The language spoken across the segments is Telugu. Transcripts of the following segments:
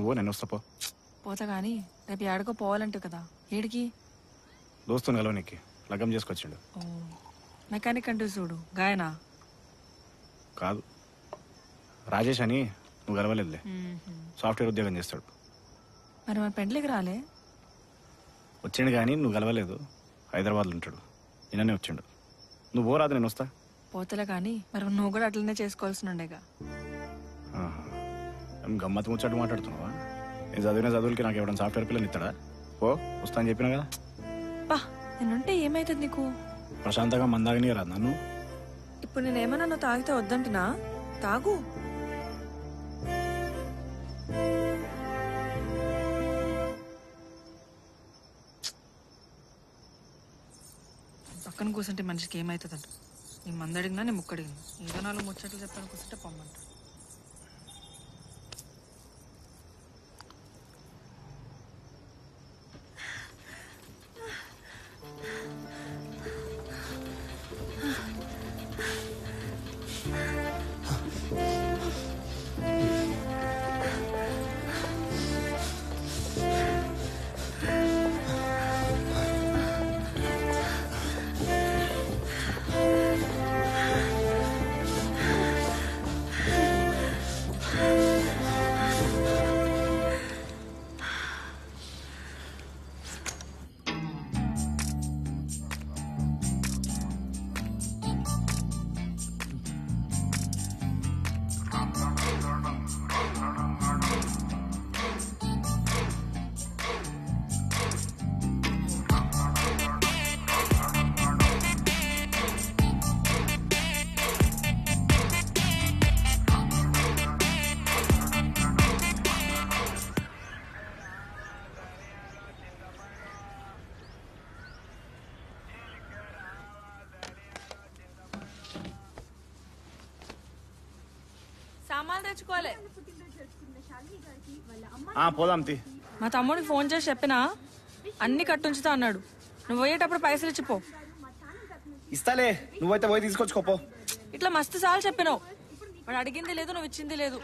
నువ్వు నేను వస్తా పో. పోతా కానీ రేపు ఏడకో పోవాలంటే కదా. ఏడికి? దోస్తుని కలవనికి లగ్గం చేసుకొచ్చిండు. ఓ మెకానిక్ అంటే చూడు గాయనా కాదు, రాజేష్ అని. నువ్వు కలవలేదులే, సాఫ్ట్వేర్ ఉద్యోగం చేస్తాడు. మరి మన పెండ్లికి రాలే? వచ్చిండు కానీ నువ్వు కలవలేదు. హైదరాబాద్లో ఉంటాడు. నిన్ననే వచ్చిండు. నువ్వు పోరాదు, నేను వస్తా. పోతలే కానీ మరి నువ్వు కూడా అట్లనే చేసుకోవాల్సి ఉండేగా. గమ్మత్తు ముచ్చట్టు మాట్లాడుతున్నావా? నేను చదివిన చదువులకి నాకు ఎవరైనా సాఫ్ట్వేర్ పిల్లని ఇస్తాడా? పో, వస్తా అని చెప్పినా కదా. బా నేనుంటే ఏమైతుంది నీకు? ప్రశాంతంగా మందాగని రాదు నన్ను. ఇప్పుడు నేనేమన్నా నువ్వు తాగితే వద్దంటున్నా? తాగు. పక్కన కూర్చుంటే మనిషికి ఏమవుతుందంట. నీ మంది అడిగినా నేను ముక్కడిగినా ఏదో 4 ముచ్చట్లు చెప్పాను కూర్చుంటే పొమ్మంట. సామాన్లు తెచ్చుకోవాలి. పోదాం తీ. మా తమ్ముడికి ఫోన్ చేసి చెప్పినా అన్ని కట్టుంచుతా అన్నాడు. నువ్వు పోయేటప్పుడు పైసలు ఇచ్చిపో. ఇస్తాలే, నువ్వైతే పోయి తీసుకొచ్చుకోపో. ఇట్లా మస్తు సార్లు చెప్పినావు. వాడు అడిగింది లేదు, నువ్వు ఇచ్చింది లేదు.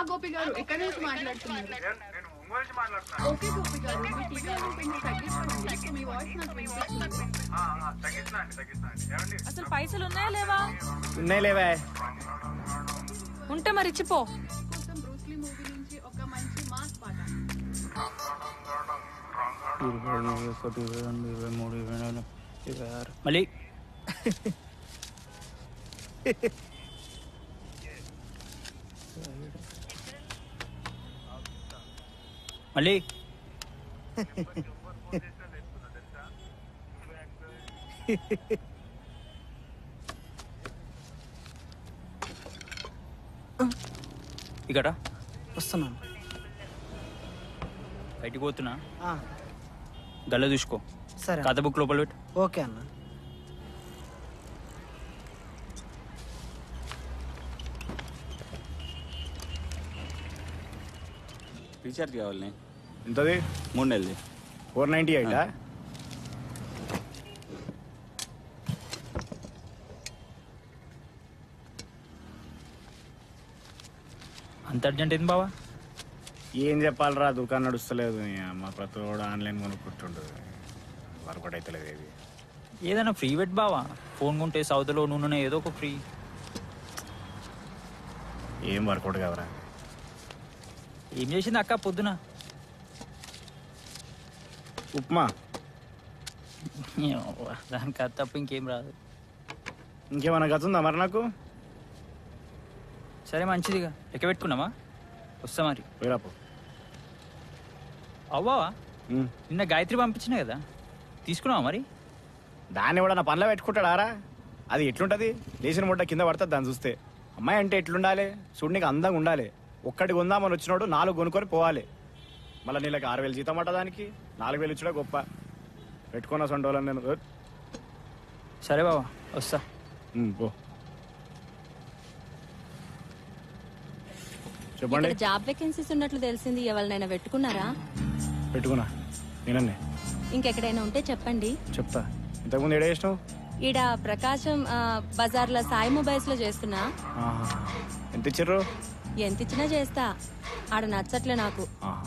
గోపి గారు ఎక్కడి నుంచి మాట్లాడుతున్నారు? ఓకే గోపి గారు, మీ టీవీ కొంచెం తగ్గించుకోండి. మీ వాయిస్ నాకు వినిపిస్తుంది. అసలు పైసలు ఉన్నాయా లేవా? ఉన్నాయి లేవా? ఉంటే మరి ఇచ్చిపో. కోసం బ్రూస్లీ మూవీ నుంచి ఒక మంచి మాస్ పాట. 21, 22, 23, 24, 26 మళ్ళీ మళ్ళీ ఇక్కడ వస్తున్నాను. బయటికి పోతున్నా, గల్ల చూసుకో. సరే, కథ బుక్ లోపల పెట్టు. ఓకే అన్న. రీఛార్జ్ కావాలి. ఎంతది? 3 నెలది. 498. అంత అర్జెంట్ ఏంది బావా? ఏం చెప్పాలరా, దుకాణం నడుస్తలేదు. మా ప్రతి వాడు ఆన్లైన్ కొనుక్కుంటుండు. వర్కౌట్ అవుతలేదు. ఏది ఏదైనా ఫ్రీ పెట్టి బావా. ఫోన్ కొంటే సౌదలో నూనె ఏదో ఒక ఫ్రీ. ఏం వర్కౌట్ కావరా. ఏం చేసింది అక్క పొద్దున? ఉప్మా. దానికి అది తప్ప ఇంకేం రాదు. ఇంకేమన్నా గతుందా మరి నాకు? సరే మంచిదిగా లెక్క పెట్టుకున్నామా? వస్తా మరి. వేరాపు. అవ్వవా నిన్న గాయత్రి పంపించిన కదా, తీసుకున్నావా మరి? దాన్ని కూడా నా పనిలో పెట్టుకుంటాడారా? అది ఎట్లుంటది? లేచిన ముడ్డ కింద పడుతుంది దాన్ని చూస్తే. అమ్మాయి అంటే ఎట్లుండాలి? చూడనికి అందంగా ఉండాలి. ఒక్కటి కొందామని వచ్చినోడు 4 కొనుక్కొని పోవాలి. మళ్ళీ నీళ్ళకి 6,000 జీతం అట్ట, దానికి 4,000 ఇచ్చడా గొప్ప. పెట్టుకున్న సొంటోళ్ళని నేను. సరే బావా వస్తా. పో. చెప్పండి. జాబ్ వేకెన్సీస్ ఉన్నట్లు తెలిసింది. ఎవరినైనా పెట్టుకున్నారా? పెట్టుకున్నా. నేనన్నే. ఇంకెక్కడైనా ఉంటే చెప్పండి. చెప్తా. ఇంతకుముందు ఏడ చేసినావు? ఈడ ప్రకాశం బజార్లో సాయి మొబైల్స్ లో చేస్తున్నా. ఎంత ఇచ్చిర్రు? ఎంత ఇచ్చినా చేస్తా. ఆడ నచ్చట్లే నాకు. ఆహా.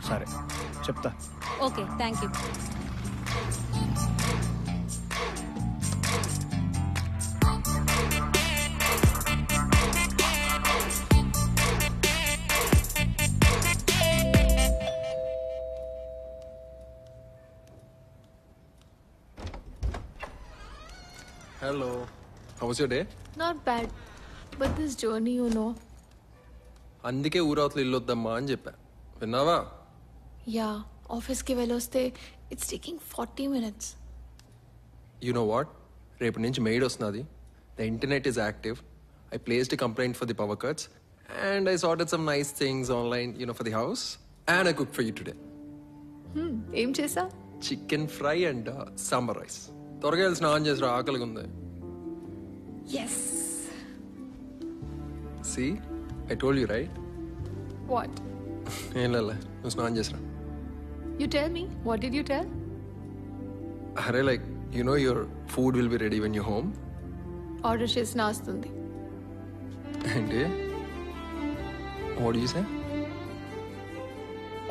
సరే చెప్తా. Okay, thank you. Hello. How was your day? Not bad. But this journey, you know. అందుకే ఊరవతలు ఇల్లు వద్దమ్మా అని చెప్పా. విన్నావా? Yeah, office ki veloste, it's taking 40 minutes. You know what? రేపు నుంచి మెయిడ్ వస్తున్నది. The internet is active. I placed a complaint for the power cuts and I sorted some nice things online, for the house. And I cooked for you today. Em chesa? Chicken fry and sambar rice. త్వరగా వెళ్ళి స్నానం చేసిరా, ఆకలిగా ఉంది. Yes. See? I told you, right? What? ఏం లేలే, నువ్వు స్నానం చేసిరా. You tell me. What did you tell? అరే like your food will be ready when you're home. Order chesina astundi. ఏంటి? What do you say?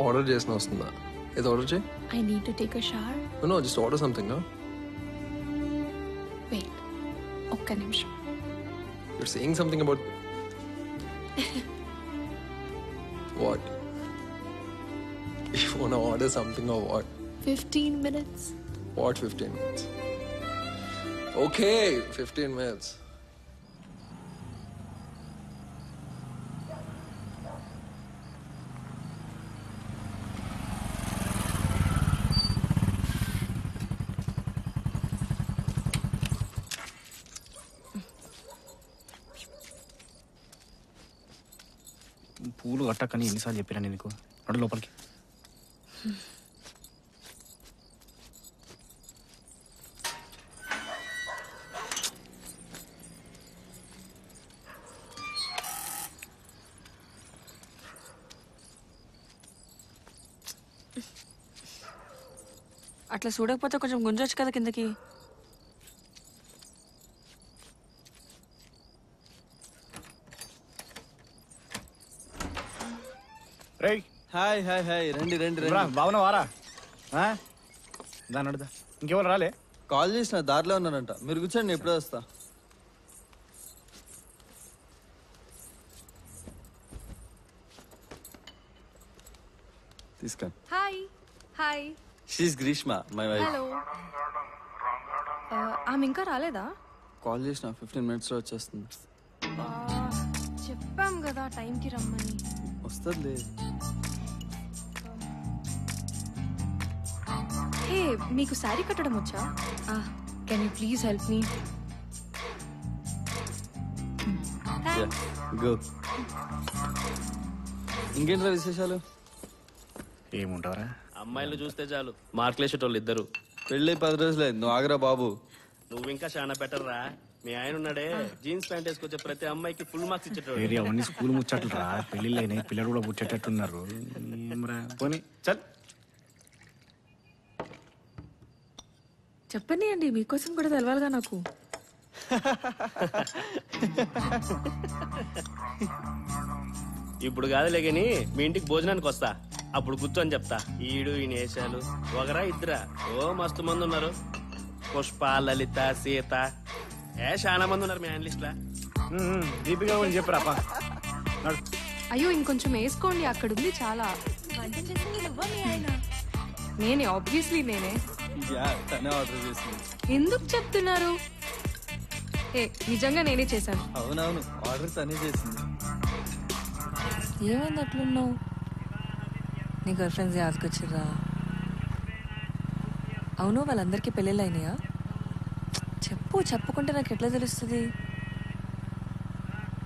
Order చేసిన వస్తుందా? ఏదో ఆర్డర్ చేయి. I need to take a shower. No, just order something, no? Wait. Okka nimisham. You're saying something about... What? You wanna order something or what? 15 minutes. What 15 minutes? Okay, 15 minutes. పూలు కట్టకని ఎన్నిసార్లు చెప్పినా నీకు. నడు లోపలికి. అట్లా చూడకపోతే కొంచెం గుంజొచ్చు కదా కిందకి. రేయ్ హాయ్ హాయ్ హాయ్, రండి రండి రా, రండి. బాగున్నావారా? దాని అడుదా. ఇంకెవరు రాలే? కాల్ చేసిన, దారిలో ఉన్నారంట. మీరు కూర్చోండి, ఎప్పుడో వస్తా. తీసుకోండి. Hi hi. She's Greeshma, my wife. Hello. ఆమె ఇంకా రాలేదా? కాల్ చేసిన, 15 minutes లో వచ్చేస్తుంది. చెప్పాం కదా టైంకి రమ్మని. వస్తుందిలే. హే, మీకు శారీ కట్టడం వచ్చా? Can you please help me? Go. ఇంకేంట్రా విశేషాలు? ఏముంటారా? అమ్మాయిలు చూస్తే చాలు మార్కులేసేటోళ్ళు ఇద్దరు. పెళ్ళి 10 రోజులే, నువ్వు ఆగరా బాబు. నువ్వు ఇంకా చాలా బెటర్ రా. మీ ఆయన ఉన్నాడే, జీన్స్ ప్యాంట్ వేసుకొచ్చే ప్రతి అమ్మాయికి ఫుల్ మార్క్స్ ఇచ్చేటోడు. ఏరియా అవన్నీ స్కూల్ ముచ్చట్లు రా. పెళ్ళిళ్ళు అయినాయి, పిల్లలు కూడా పుచ్చేటట్టున్నారు. పోనీ చల్. చెప్పండి అండి, మీకోసం కూడా తెలవాలిగా నాకు. ఇప్పుడు కాదులే గాని మీ ఇంటికి భోజనానికి వస్తా, అప్పుడు కూర్చొని చెప్తా. ఈడు ఈయన వేసాలు ఒకరా ఇద్దరా? ఓ మస్తు మంది ఉన్నారు. పుష్ప, లలిత, సీత, చాలా మంది ఉన్నారు మీ అనలిస్ట్ లా. దీపిక గురించి చెప్పరా పా. నడు. అయ్యో, ఇంకొంచెం వేసుకోండి, అక్కడ ఉంది చాలా. నేనే, ఆబ్వియస్లీ నేనే. తనే ఆర్డర్ చేసింది. ఎందుకు చెప్తున్నారు? ఏ, నిజంగా నేనే చేశాను. అవునవును, ఆర్డర్ తనే చేసింది. ఏమైంది అట్లున్నావు? నీ గర్ల్ ఫ్రెండ్స్ యాదకొచ్చిర్రా? అవును, వాళ్ళందరికీ పెళ్ళిళ్ళు అయినాయా? చెప్పుకుంటే నాకు ఎట్లా తెలుస్తుంది?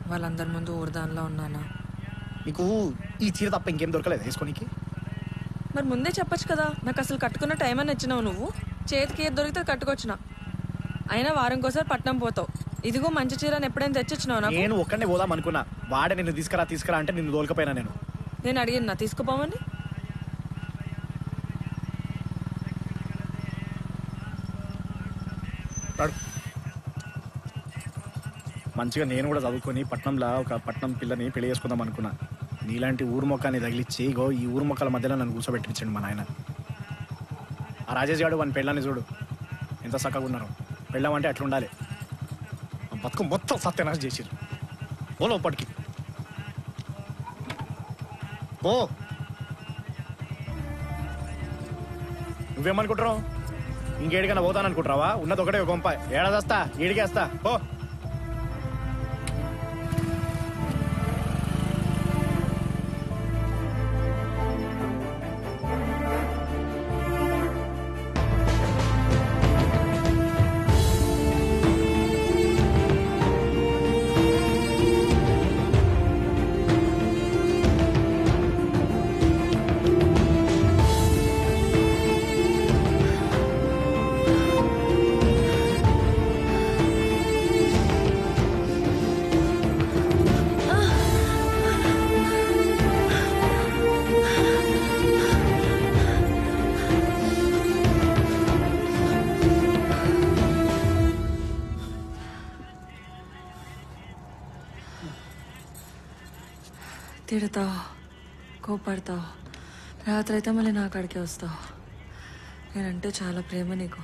వాళ్ళందరి ముందు ఊరదానిలో ఉన్నానా? నీకు ఈ చీర తప్ప ఇంకేం దొరకలేదు వేసుకోనికి? మరి ముందే చెప్పొచ్చు కదా. నాకు అసలు కట్టుకున్న టైం అని ఇచ్చినావు నువ్వు. చేతికి ఏది దొరికితే కట్టుకొచ్చినా. అయినా వారంకోసారి పట్నం పోతావు. ఇదిగో మంచి చీరని ఎప్పుడైనా తెచ్చిచ్చినావు నాకు? నేను ఒక్కడే పోదాం అనుకున్నా. వాడే నిన్ను తీసుకురా అంటే నిన్ను దోలకపోయినా నేను. నేను అడిగినా తీసుకుపోమని. మంచిగా నేను కూడా చదువుకొని పట్నంలో ఒక పట్నం పిల్లని పెళ్లి చేసుకుందాం అనుకున్నా. నీలాంటి ఊరు మొక్కని తగిలిచ్చి ఇగో ఈ ఊరు మొక్కల మధ్యలో నన్ను కూర్చోబెట్టించండి మా నాయన. ఆ రాజేష్ గారు వాని పెళ్ళాన్ని చూడు ఎంత చక్కగా ఉన్నారు. పెళ్ళామంటే అట్లా ఉండాలి. ఆ బతుకు మొత్తం సత్యనాశ చేసిర్రు. ఓ లోపటికి ఓ. నువ్వేమనుకుంటున్నావు? ఇంకేడికైనా పోతాననుకుంటున్నావా? ఉన్నది ఒకటే గొంప. ఏడాదస్తా ఈడికేస్తా ఓ. తిడతావు, కోపడతావు, రాత్రి అయితే మళ్ళీ నా కాడికే వస్తావు. నేనంటే చాలా ప్రేమ నీకు.